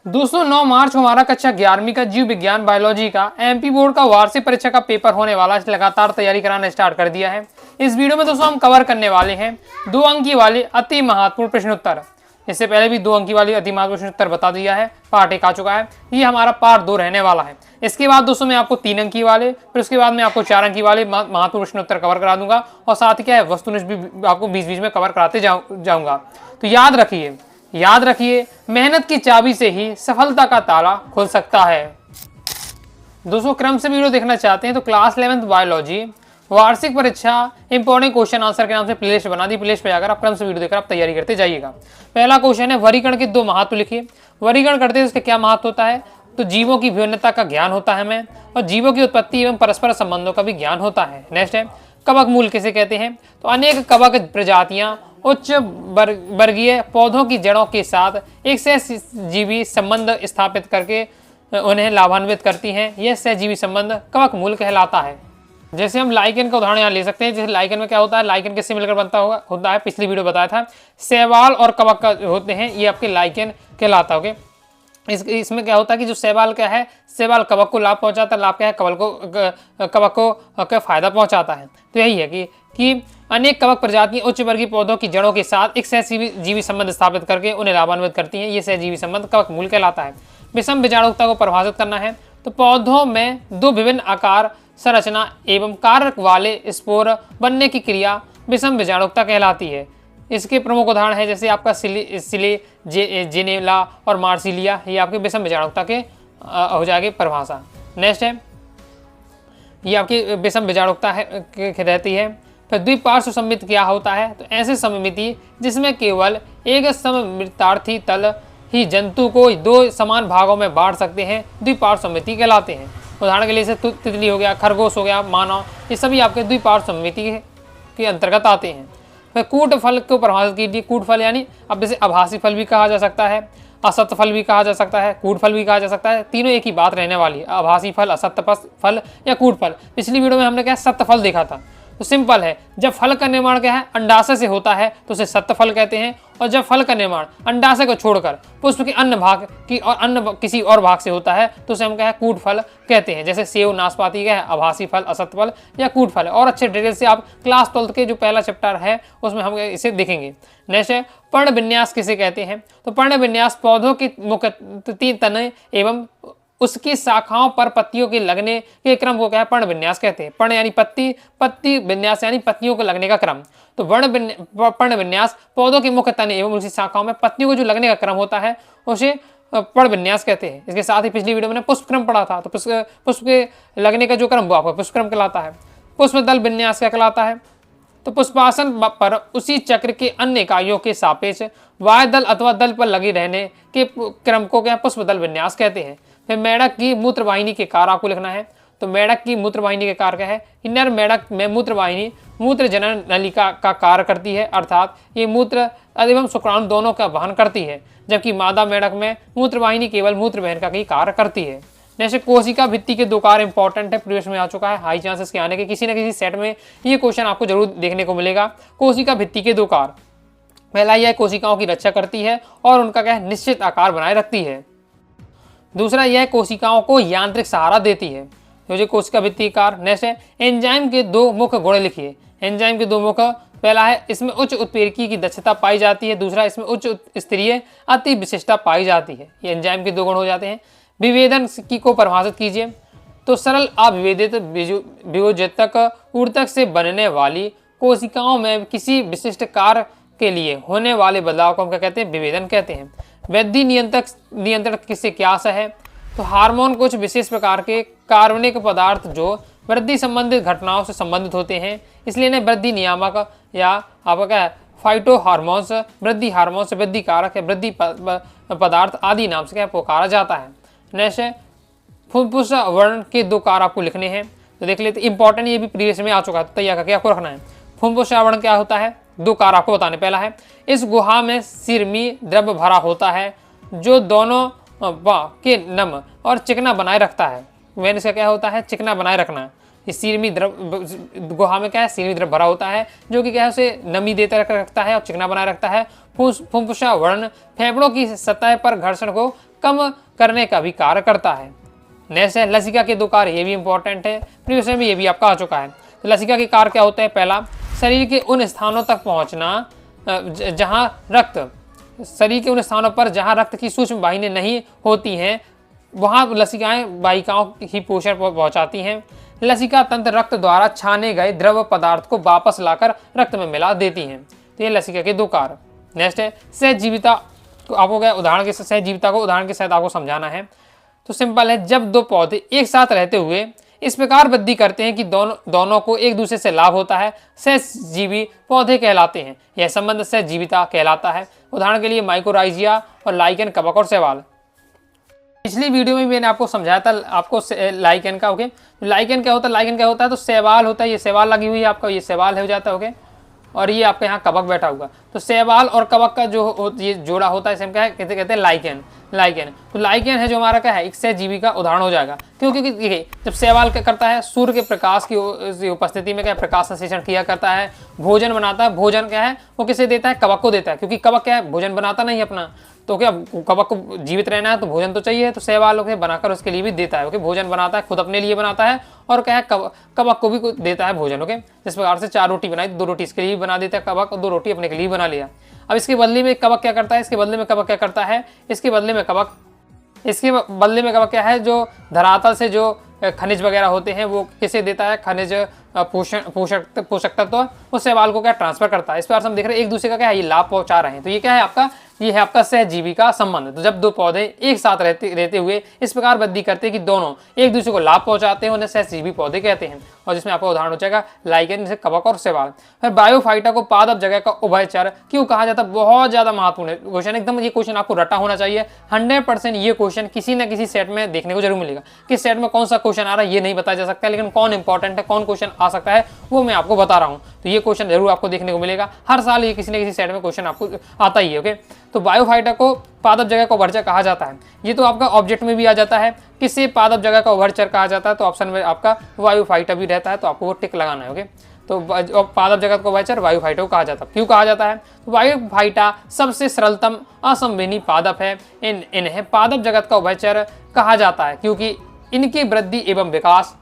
दोस्तों 9 मार्च को हमारा कक्षा 11वीं का जीव विज्ञान बायोलॉजी का एमपी बोर्ड का वार्षिक परीक्षा का पेपर होने वाला है। लगातार तैयारी कराना स्टार्ट कर दिया है। इस वीडियो में दोस्तों हम कवर करने वाले हैं 2 अंक की वाली अति महत्वपूर्ण प्रश्नोत्तर। इससे पहले भी 2 अंक की वाली अति महत्वपूर्ण प्रश्नोत्तर बता दिया है, पार्ट 1 आ चुका है। ये हमारा पार्ट 2 रहने वाला है। इसके बाद दोस्तों मैं आपको 3 अंक की वाले, फिर उसके बाद मैं आपको 4 अंक की वाले महत्वपूर्ण प्रश्नोत्तर कवर करा दूंगा और साथ ही क्या है वस्तुनिष्ठ भी आपको बीच बीच में कवर कराते जाऊंगा। तो याद रखिए मेहनत की चाबी से ही सफलता का ताला खुल सकता है। दोस्तों क्रम से वीडियो देखना चाहते हैं तो क्लास 11th बायोलॉजी वार्षिक परीक्षा इंपॉर्टेंट क्वेश्चन आंसर के नाम से प्लेलिस्ट बना दी। प्लेलिस्ट पे जाकर आप क्रम से वीडियो देखकर आप तैयारी करते जाइएगा। पहला क्वेश्चन है वर्गीकरण के 2 महत्व लिखिए। वर्गीकरण करते हैं उसका क्या महत्व होता है? तो जीवों की विभिन्नता का ज्ञान होता है हमें, और जीवों की उत्पत्ति एवं परस्पर संबंधों का भी ज्ञान होता है। नेक्स्ट है कवक मूल किसे कहते हैं? तो अनेक कवक प्रजातियां उच्च वर्गीय पौधों की जड़ों के साथ एक सहजीवी संबंध स्थापित करके उन्हें लाभान्वित करती हैं। यह सहजीवी संबंध कवक मूल कहलाता है। जैसे हम लाइकेन का उदाहरण यहाँ ले सकते हैं। जैसे लाइकेन में क्या होता है, लाइकेन किससे मिलकर बनता होता है, पिछली वीडियो बताया था। शैवाल और कवक का होते हैं, ये आपके लाइकेन कहलाता है। इसमें क्या होता है कि जो शैवाल क्या है, शैवाल कवक को लाभ पहुंचाता है, लाभ क्या है कवक को फायदा पहुंचाता है। तो यही है कि अनेक कवक प्रजातियां उच्च वर्गीय पौधों की जड़ों के साथ एक सहजीवी संबंध स्थापित करके उन्हें लाभान्वित करती हैं। ये सहजीवी संबंध कवक मूल कहलाता है। विषम बीजाणुता को परिभाषित करना है तो पौधों में 2 विभिन्न आकार, संरचना एवं कारक वाले स्पोर बनने की क्रिया विषम बीजाणुता कहलाती है। इसके प्रमुख उदाहरण है जैसे आपका सिले, जेनेला और मार्सिलिया। ये आपके विषम बीजाणुता के हो जाएगी परिभाषा। नेक्स्ट है ये आपकी विषम बीजाणुता रहती है। फिर द्विपार्श्व सममिति क्या होता है? तो ऐसे सममिति जिसमें केवल एक सममितार्थी तल ही जंतु को 2 समान भागों में बांट सकते हैं, द्विपार्श्व सममिति कहलाते हैं। उदाहरण के लिए जैसे तितली हो गया, खरगोश हो गया, मानव, ये सभी आपके द्विपार्श्व सममिति के अंतर्गत आते हैं। फिर कूट फल को परिभाषित कीजिए। कूट फल यानी अब जैसे आभासी फल भी कहा जा सकता है, असत्य फल भी कहा जा सकता है, कूट फल भी कहा जा सकता है। तीनों एक ही बात रहने वाली है, आभासी फल, असत्य फल या कूट फल। पिछली वीडियो में हमने क्या सत्य फल देखा था। तो सिंपल है, जब फल का निर्माण क्या है अंडाशय से होता है तो उसे सत्य फल कहते हैं, और जब फल का निर्माण अंडाशय को छोड़कर पुष्प के अन्य भाग की और अन्य किसी और भाग से होता है तो उसे हम क्या है कूट फल कहते हैं। जैसे सेव, नाशपाती क्या है आभासी फल, असत्य फल या कूट फल। और अच्छे डिटेल से आप क्लास 12 के जो पहला चैप्टर है उसमें हम इसे देखेंगे। नेक्स्ट है पर्ण विन्यास किसे कहते हैं? तो पर्ण विन्यास पौधों के मुख्य तने एवं उसकी शाखाओं पर पत्तियों के लगने के क्रम को क्या है पर्ण विन्यास कहते हैं। पर्ण यानी पत्ती, पत्ती विन्यास यानी पत्तियों को लगने का क्रम। तो पर्ण विन्यास पौधों के मुख्य तने एवं उसकी शाखाओं में पत्तियों को जो लगने का क्रम होता है उसे पर्ण विन्यास कहते हैं। इसके साथ ही पिछली वीडियो में पुष्प क्रम पढ़ा था, तो पुष्प के लगने का जो क्रम वो आपका पुष्प क्रम कहलाता है। पुष्प दल विन्यास क्या कहलाता है? तो पुष्पासन पर उसी चक्र के अन्य इकाइयों के सापेक्ष वाय दल अथवा दल पर लगे रहने के क्रम को क्या पुष्प दल विन्यास कहते हैं। फिर मेढक की मूत्रवाहिनी के कार्य आपको लिखना है। तो मेढक की मूत्रवाहिनी के कार्य क्या है? नर मेढक में मूत्रवाहिनी मूत्र जनन नलिका का कार्य करती है, अर्थात ये मूत्र एवं शुक्राणु दोनों का वहन करती है, जबकि मादा मेढक में मूत्रवाहिनी केवल मूत्र वहन का ही कार्य करती है। जैसे कोशिका भित्ति के 2 कार्य इंपॉर्टेंट है, प्रीवियस में आ चुका है, हाई चांसेस के आने के किसी न किसी सेट में ये क्वेश्चन आपको जरूर देखने को मिलेगा। कोशिका भित्ति के 2 कार्य, पहला यह कोशिकाओं की रक्षा करती है और उनका क्या है निश्चित आकार बनाए रखती है। दूसरा यह कोशिकाओं को यांत्रिक सहारा देती है। जो कोशिका भित्ति कार्य। नेक्स्ट है एंजाइम के 2 मुख्य गुण लिखिए। एंजाइम के 2 मुख्य, पहला है इसमें उच्च उत्प्रेरकी की दक्षता पाई जाती है, दूसरा इसमें उच्च स्तरीय अति विशिष्टता पाई जाती है। ये एंजाइम के 2 गुण हो जाते हैं। विभेदन की को परिभाषित कीजिए। तो सरल अविभेदित विभोजतक ऊर्तक से बनने वाली कोशिकाओं में किसी विशिष्ट कार्य के लिए होने वाले बदलाव को हम क्या कहते हैं विभेदन कहते हैं। वृद्धि नियंत्रण किससे क्या है? तो हार्मोन कुछ विशेष प्रकार के कार्बनिक पदार्थ जो वृद्धि संबंधित घटनाओं से संबंधित होते हैं, इसलिए इन्हें वृद्धि नियामक या आपका क्या है फाइटो हार्मोन्स, वृद्धि हार्मोन्स, वृद्धि कारक या वृद्धि पदार्थ आदि नाम से क्या पुकारा जाता है। नेक्स्ट है फुफ्फुस वर्ण के 2 कार्य आपको लिखने हैं। तो देख लेते, इंपॉर्टेंट ये भी प्रीवियस में आ चुका है, तैयार करके आपको रखना है। फुफ्फुस वर्ण क्या होता है? 2 कार्य आपको बताने। पहला है इस गुहा में सिरमी द्रव्य भरा होता है जो दोनों के नम और चिकना बनाए रखता है। मैंने इसका क्या होता है चिकना बनाए रखना। इस सिरमी द्रव्य गुहा में क्या है सिरमी द्रव्य भरा होता है जो कि क्या है उसे नमी देते रखता है और चिकना बनाए रखता है। फुफ्फुसा वर्ण फेफड़ों की सतह पर घर्षण को कम करने का भी कार्य करता है। नेक्स्ट है लसिका के 2 कार्य, ये भी इंपॉर्टेंट है, प्रीवियस में ये भी आपका आ चुका है। तो लसिका के कार्य क्या होते हैं? पहला, शरीर के उन स्थानों तक पहुंचना जहां रक्त, शरीर के उन स्थानों पर जहां रक्त की सूक्ष्म वाहिनी नहीं होती हैं वहां लसिकाएं वाहिकाओं ही पोषण पहुंचाती हैं। लसिका तंत्र रक्त द्वारा छाने गए द्रव पदार्थ को वापस लाकर रक्त में मिला देती हैं। तो ये लसिका के 2 कार्य। नेक्स्ट है सहजीविता, आपको क्या उदाहरण के सहजीविता को उदाहरण के साथ आपको समझाना है। तो सिंपल है, जब 2 पौधे एक साथ रहते हुए इस प्रकार वृद्धि करते हैं कि दोनों को एक दूसरे से लाभ होता है, सहजीवी पौधे कहलाते हैं। यह संबंध सहजीविता कहलाता है। उदाहरण के लिए माइकोराइजिया और लाइकेन, कवक और शैवाल। पिछली वीडियो में मैंने आपको समझाया था आपको लाइकेन का। ओके, लाइकेन क्या होता है? लाइकेन क्या होता है? तो शैवाल होता है, ये शैवाल लगी हुई है आपका, ये शैवाल हो जाता है। ओके, और ये आपके यहाँ कवक बैठा हुआ। तो शैवाल और कवक का जो ये जोड़ा होता है, इसे हम क्या कहते हैं? लाइकेन। लाइकेन, तो लाइकेन है जो हमारा क्या है? एक सहजीवी का उदाहरण हो जाएगा। क्योंकि देखिए, जब शैवाल क्या करता है? सूर्य के प्रकाश की उपस्थिति में क्या प्रकाश संश्लेषण किया करता है, भोजन बनाता है। भोजन क्या है? वो किसे देता है? कवक को देता है, क्योंकि कवक क्या है? भोजन बनाता नहीं अपना, तो क्या कवक को जीवित रहना है तो भोजन तो चाहिए, तो शैवाल के बनाकर उसके लिए भी देता है। ओके, भोजन बनाता है, खुद अपने लिए बनाता है और क्या है? कवक को भी देता है भोजन। ओके, जिस प्रकार से 4 रोटी बनाई, 2 रोटी इसके लिए बना देता है कवक और 2 रोटी अपने के लिए बना लिया। अब इसके बदले में कवक क्या करता है? इसके बदले में कवक क्या करता है? इसके बदले में कवक क्या है? जो धरातल से जो खनिज वगैरह होते हैं वो किसे देता है? खनिज पोषक तत्व वो शैवाल को क्या ट्रांसफर करता है। इस प्रकार से हम देख रहे हैं एक दूसरे का क्या है? ये लाभ पहुंचा रहे हैं। तो ये क्या है आपका? ये है आपका सहजीवी का संबंध। तो जब 2 पौधे एक साथ रहते हुए इस प्रकार वृद्धि करते हैं कि दोनों एक दूसरे को लाभ पहुंचाते हैं, उन्हें सहजीवी पौधे कहते हैं। और जिसमें आपका उदाहरण हो जाएगा लाइकेन, जैसे कवक और शैवाल। फिर बायोफाइटा को पादप जगह का उभयचर क्यों कहा जाता है? बहुत ज्यादा महत्वपूर्ण क्वेश्चन, एकदम ये क्वेश्चन आपको रटा होना चाहिए 100%। ये क्वेश्चन किसी न किसी सेट में देखने को जरूर मिलेगा। किस सेट में कौन सा क्वेश्चन आ रहा है ये नहीं बताया जा सकता, लेकिन कौन इंपॉर्टेंट है, कौन क्वेश्चन आ सकता है वो मैं आपको बता रहा हूँ। तो ये क्वेश्चन जरूर आपको देखने को मिलेगा हर साल, ये किसी न किसी सेट में क्वेश्चन आपको आता ही है। ओके, तो बायोफाइटा को पादप जगह का उभयचर कहा जाता है। ये तो आपका ऑब्जेक्ट में भी आ जाता है, किससे पादप जगह का उभयचर कहा जाता है? तो ऑप्शन में आपका बायोफाइटा भी रहता है, तो आपको वो टिक लगाना है। ओके, तो पादप जगत को उभयचर बायोफाइटा को कहा जाता है। क्यों कहा जाता है? तो बायोफाइटा सबसे सरलतम असंवेदी पादप है। इन्हें पादप जगत का उभयचर कहा जाता है क्योंकि इनकी वृद्धि एवं विकास,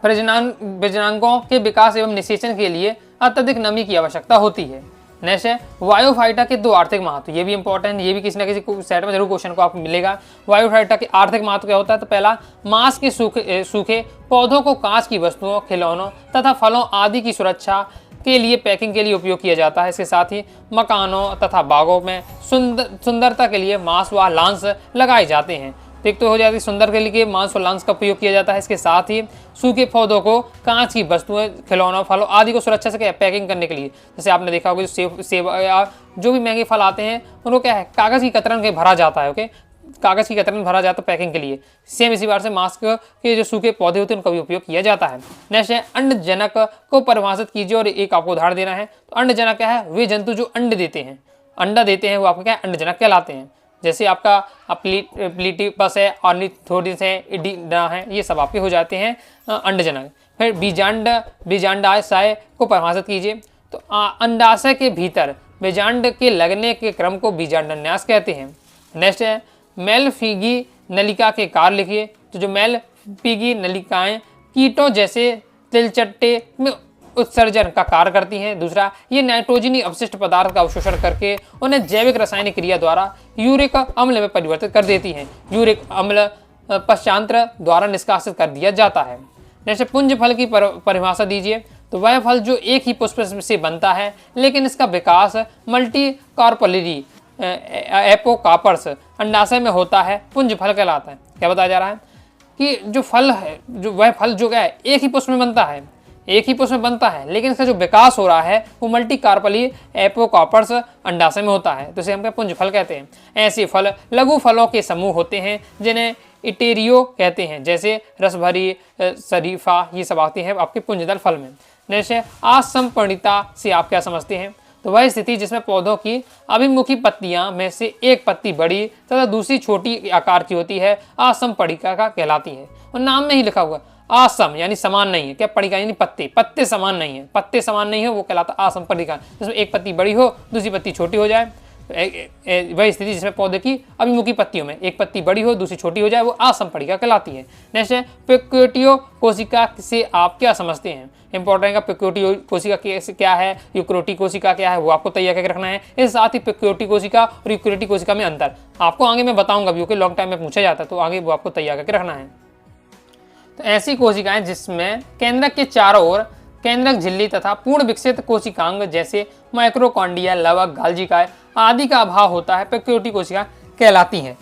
प्रजननांगों के विकास एवं निषेचन के लिए अत्यधिक नमी की आवश्यकता होती है। नेक्स्ट है बायोफाइटा के 2 आर्थिक महत्व, ये भी इंपॉर्टेंट, ये भी किसी न किसी सेट में जरूर क्वेश्चन को आपको मिलेगा। बायोफाइटा के आर्थिक महत्व क्या होता है? तो पहला, मांस के सूखे पौधों को कांच की वस्तुओं, खिलौनों तथा फलों आदि की सुरक्षा के लिए पैकिंग के लिए उपयोग किया जाता है। इसके साथ ही मकानों तथा बागों में सुंदरता के लिए मांस व लांस लगाए जाते हैं। एक तो हो जाती है सुंदर के लिए मांस और लांस का उपयोग किया जाता है। इसके साथ ही सूखे पौधों को कांच की वस्तुएं, खिलौनों, फलों आदि को सुरक्षा से पैकिंग करने के लिए, जैसे आपने देखा होगा जो सेब या जो भी महंगे फल आते हैं उनको क्या है? कागज़ की कतरन के भरा जाता है। ओके, कागज़ की कतरन भरा जाता है पैकिंग के लिए। सेम इसी बार से मास्क के जो सूखे पौधे होते हैं उनका भी उपयोग किया जाता है। नेक्स्ट है अंडजनक को परिभाषित कीजिए और एक आपको उदाहरण देना है। तो अंडजनक क्या है? वे जंतु जो अंडे देते हैं, अंडा देते हैं, वो आपको क्या है? अंडजनक कहलाते हैं। जैसे आपका प्लीटिपस है, ऑर्निथोडिस है, इडिना है, ये सब आपके हो जाते हैं अंडजनक। फिर बीजांडाशय को परिभाषित कीजिए। तो अंडाशय के भीतर बीजांड के लगने के क्रम को बीजांडन्यास कहते हैं। नेक्स्ट है मेलफिगी नलिका के कार्य लिखिए। तो जो मेलफिगी नलिकाएं कीटों जैसे तिलचट्टे में उत्सर्जन का कार्य करती हैं। दूसरा, ये नाइट्रोजनी अपशिष्ट पदार्थ का अवशोषण करके उन्हें जैविक रासायनिक क्रिया द्वारा यूरिक अम्ल में परिवर्तित कर देती हैं। यूरिक अम्ल पश्चांतर द्वारा निष्कासित कर दिया जाता है। जैसे पुंज फल की परिभाषा दीजिए। तो वह फल जो एक ही पुष्प से बनता है लेकिन इसका विकास मल्टी कार्पोलरी एपोकार्पस अंडाशय में होता है, पुंज फल कहलाता है। क्या बताया जा रहा है? कि जो फल है, जो वह फल जो है एक ही पुष्प में बनता है, एक ही पुष्प में बनता है, लेकिन इसका जो विकास हो रहा है वो मल्टी कार्पली एपोकार्पस अंडाशय में होता है, तो इसे हम पुंज फल कहते हैं। ऐसे फल लघु फलों के समूह होते हैं जिन्हें इटेरियो कहते हैं, जैसे रसभरी, शरीफा, ये सब आती है आपके पुंजदल फल में। जैसे असंपर्णिता से आप क्या समझते हैं? तो वह स्थिति जिसमें पौधों की अभिमुखी पत्तियां में से एक पत्ती बड़ी तथा दूसरी छोटी आकार की होती है, असंपर्णिका का कहलाती है। और नाम में ही लिखा हुआ असम यानी समान नहीं है, क्या पड़िका यानी पत्ते, पत्ते समान नहीं है, पत्ते समान नहीं हो वो कहलाता असंपर्णिका, जिसमें एक पत्ती बड़ी हो दूसरी पत्ती छोटी हो जाए। वही स्थिति जिसमें पौधे की अभिमुखी पत्तियों में एक पत्ती बड़ी हो दूसरी छोटी हो जाए, वो असंपणिका कहलाती है। नेक्स्ट है प्रोकैरियोटिक कोशिका से आप क्या समझते हैं। इंपॉर्टेंट है प्रोकैरियोटिक कोशिका क्या है, यूकैरियोटिक कोशिका क्या है, वो आपको तैयार करके रखना है। इसके साथ ही प्रोकैरियोटिक कोशिका और यूकैरियोटिक कोशिका में अंतर आपको आगे मैं बताऊंगा, क्योंकि लॉन्ग टाइम में पूछा जाता है, तो आगे वो आपको तैयार करके रखना है। तो ऐसी कोशिकाएं जिसमें केंद्रक के चारों ओर केंद्रक झिल्ली तथा पूर्ण विकसित कोशिकांग जैसे माइक्रोकॉन्डिया, लवक, गाल्जिकाएं आदि का अभाव होता है, प्रोकैरियोटिक कोशिका कहलाती हैं।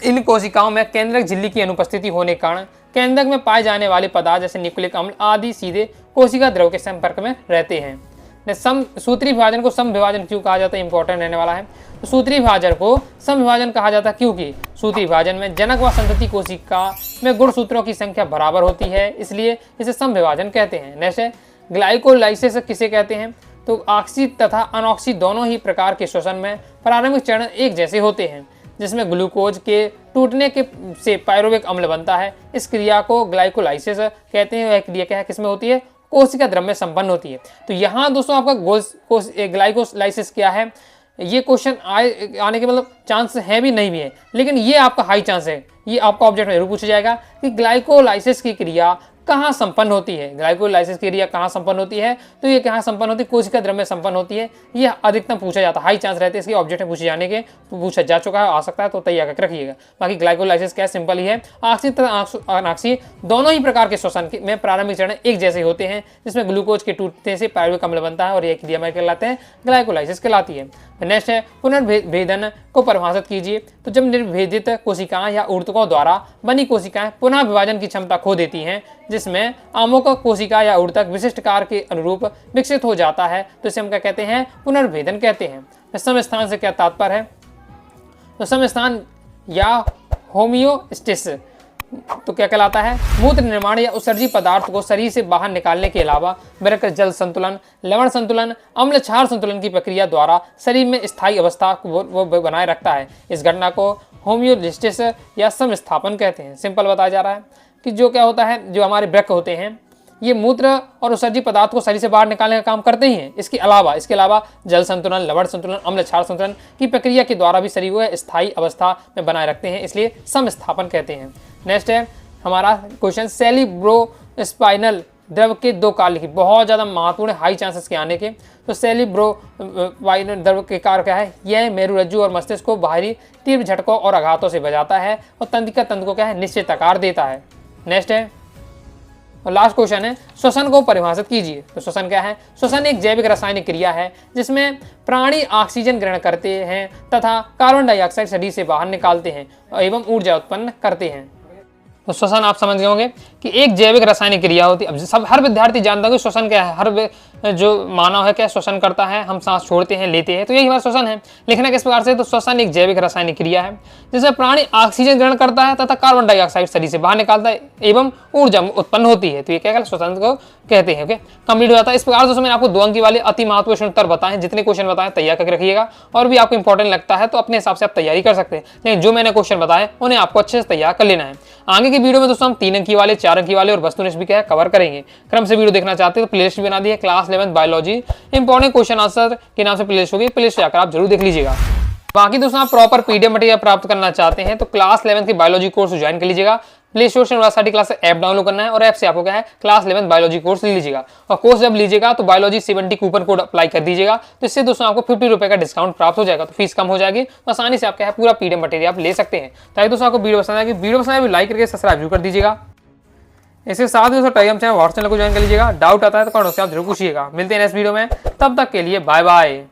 इन कोशिकाओं में केंद्रक झिल्ली की अनुपस्थिति होने के कारण केंद्रक में पाए जाने वाले पदार्थ जैसे न्यूक्लिक अम्ल आदि सीधे कोशिका द्रव के संपर्क में रहते हैं। सूत्री विभाजन को सम विभाजन क्यों कहा जाता है, इंपॉर्टेंट रहने वाला है। तो सूत्री विभाजन को सम विभाजन कहा जाता है क्योंकि सूत्री विभाजन में जनक व संतति कोशिका में गुणसूत्रों की संख्या बराबर होती है, इसलिए इसे सम विभाजन कहते हैं। नेक्स्ट है ग्लाइकोलाइसिस किसे कहते हैं। तो ऑक्सी तथा अनऑक्सी दोनों ही प्रकार के श्वसन में प्रारंभिक चरण एक जैसे होते हैं, जिसमें ग्लूकोज के टूटने के से पायरुविक अम्ल बनता है। इस क्रिया को ग्लाइकोलाइसिस कहते हैं। वह क्रिया क्या है, किसमें होती है, कोशिका द्रव में संपन्न होती है। तो यहाँ दोस्तों आपका ग्लाइकोलाइसिस क्या है, ये क्वेश्चन आने के मतलब चांस है भी नहीं भी है, लेकिन ये आपका हाई चांस है, ये आपका ऑब्जेक्ट में जरूर पूछा जाएगा कि ग्लाइकोलाइसिस की क्रिया कहाँ संपन्न होती है। ग्लाइकोलाइसिस की क्रिया कहाँ संपन्न होती है, तो ये कहाँ संपन्न होती है, कोशिका द्रव में संपन्न होती है। ये अधिकतम पूछा जाता है, हाई चांस रहते हैं इसके ऑब्जेक्ट में पूछे जाने के, पूछा जा चुका है, आ सकता है, तो तैयार करके रखिएगा। बाकी ग्लाइकोलाइसिस क्या है, सिंपल ही है। ऑक्सी तथा अनऑक्सी दोनों ही प्रकार के श्वसन में प्रारंभिक चरण एक जैसे होते हैं, जिसमें ग्लूकोज के टूटने से पायरुविक अम्ल बनता है और यह क्रिया में कहलाते हैं ग्लाइकोलाइसिस कहलाती है। नेक्स्ट है पुनर्भेदन को परिभाषित कीजिए। तो जब निर्भेदित कोशिकाएं या ऊतकों द्वारा बनी कोशिकाएं पुनः विभाजन की क्षमता खो देती हैं, जिसमें आमोक कोशिका या ऊतक विशिष्ट कार्य के अनुरूप विकसित हो जाता है, तो इसे हम क्या कहते हैं, पुनर्भेदन कहते हैं। समस्थान से क्या तात्पर्य है, तो समस्थान या होमियोस्टेसिस तो क्या कहलाता है, मूत्र निर्माण या उत्सर्जी पदार्थ को शरीर से बाहर निकालने के अलावा मेरकर जल संतुलन, लवण संतुलन, अम्ल क्षार संतुलन की प्रक्रिया द्वारा शरीर में स्थायी अवस्था को वो बनाए रखता है। इस घटना को होमियोस्टेसिस या समस्थापन कहते हैं। सिंपल बताया जा रहा है कि जो क्या होता है, जो हमारे वृक्क होते हैं ये मूत्र और उत्सर्जी पदार्थ को शरीर से बाहर निकालने का काम करते ही हैं। इसके अलावा जल संतुलन, लवण संतुलन, अम्ल क्षार संतुलन की प्रक्रिया के द्वारा भी शरीर को स्थायी अवस्था में बनाए रखते हैं, इसलिए समस्थापन कहते हैं। नेक्स्ट है हमारा क्वेश्चन सेरिब्रोस्पाइनल द्रव के दो कार्य लिखिए। बहुत ज़्यादा महत्वपूर्ण, हाई चांसेस के आने के। तो सेरिब्रोस्पाइनल द्रव के कार्य क्या है, यह मेरुरज्जु और मस्तिष्क को बाहरी तीव्र झटकों और आघातों से बचाता है और तंत्रिका तंत्र को क्या है, निश्चित आकार देता है। नेक्स्ट है और लास्ट क्वेश्चन है श्वसन को परिभाषित कीजिए। तो श्वसन क्या है, श्वसन एक जैविक रासायनिक क्रिया है जिसमें प्राणी ऑक्सीजन ग्रहण करते हैं तथा कार्बन डाइऑक्साइड शरीर से बाहर निकालते हैं एवं ऊर्जा उत्पन्न करते हैं। तो श्वसन आप समझ गए होंगे कि एक जैविक रासायनिक क्रिया होती है। अब सब हर विद्यार्थी जानता है कि श्वसन क्या है, हर जो मानव है क्या श्वसन करता है, हम सांस छोड़ते हैं, लेते हैं, तो यही बात श्वसन है। लिखना किस प्रकार से, तो श्वसन एक जैविक रासायनिक क्रिया है जिसमें प्राणी ऑक्सीजन ग्रहण करता है तथा कार्बन डाइऑक्साइड शरीर से बाहर निकालता है एवं ऊर्जा उत्पन्न होती है, तो ये क्या श्वसन को कहते हैं। ओके, कंप्लीट हो जाता है। इस प्रकार दोस्तों मैंने आपको 2 अंक की वाले अति महत्वपूर्ण उत्तर बताएं, जितने क्वेश्चन बताएं तैयार करके रखिएगा। और भी आपको इंपॉर्टेंट लगता है तो अपने हिसाब से आप तैयारी कर सकते हैं, लेकिन जो मैंने क्वेश्चन बताए उन्हें आपको अच्छे से तैयार कर लेना है। आगे की वीडियो में दोस्तों हम 3 अंक की वाले, 4 अंक की वाले और वस्तुनिष्ठ भी क्या है कवर करेंगे। क्रम से वीडियो देखना चाहते हैं तो प्लेलिस्ट बना दी है, class 11 biology important question answer के नाम से प्लेलिस्ट होगी, प्लेलिस्ट जाकर आप जरूर देख लीजिएगा। बाकी दोस्तों आप प्रॉपर पीडीएफ मटेरियल प्राप्त करना चाहते हैं तो क्लास 11 की बायोलॉजी कोर्स ज्वाइन कर लीजिएगा। प्ले स्टोर से यूनिवर्सिटी क्लास ऐप डाउनलोड करना है और ऐप से आपको क्या है क्लास 11 बायोलॉजी कोर्स ले लीजिएगा। और कोर्स जब लीजिएगा तो बायोलॉजी 70 कूपन कोड अप्लाई कर दीजिएगा, तो इससे दोस्तों आपको 50 रुपए का डिस्काउंट प्राप्त हो जाएगा, तो फीस कम हो जाएगी, तो आसानी से आप क्या है पूरा पीडीएफ मटेरियल आप ले सकते हैं। ताकि दोस्तों आपको वीडियो पसंद आएगी, वीडियो पसंद आए लाइक करके सब्सक्राइब कर दीजिएगा। इसके साथ दोस्तों टेलीग्राम चैनल व्हाट्सएप चैनल को ज्वाइन कर लीजिएगा। डाउट आता है तो कमेंट से आप जरूर पूछिएगा। मिलते हैं नेक्स्ट वीडियो में, तब तक के लिए बाय बाय।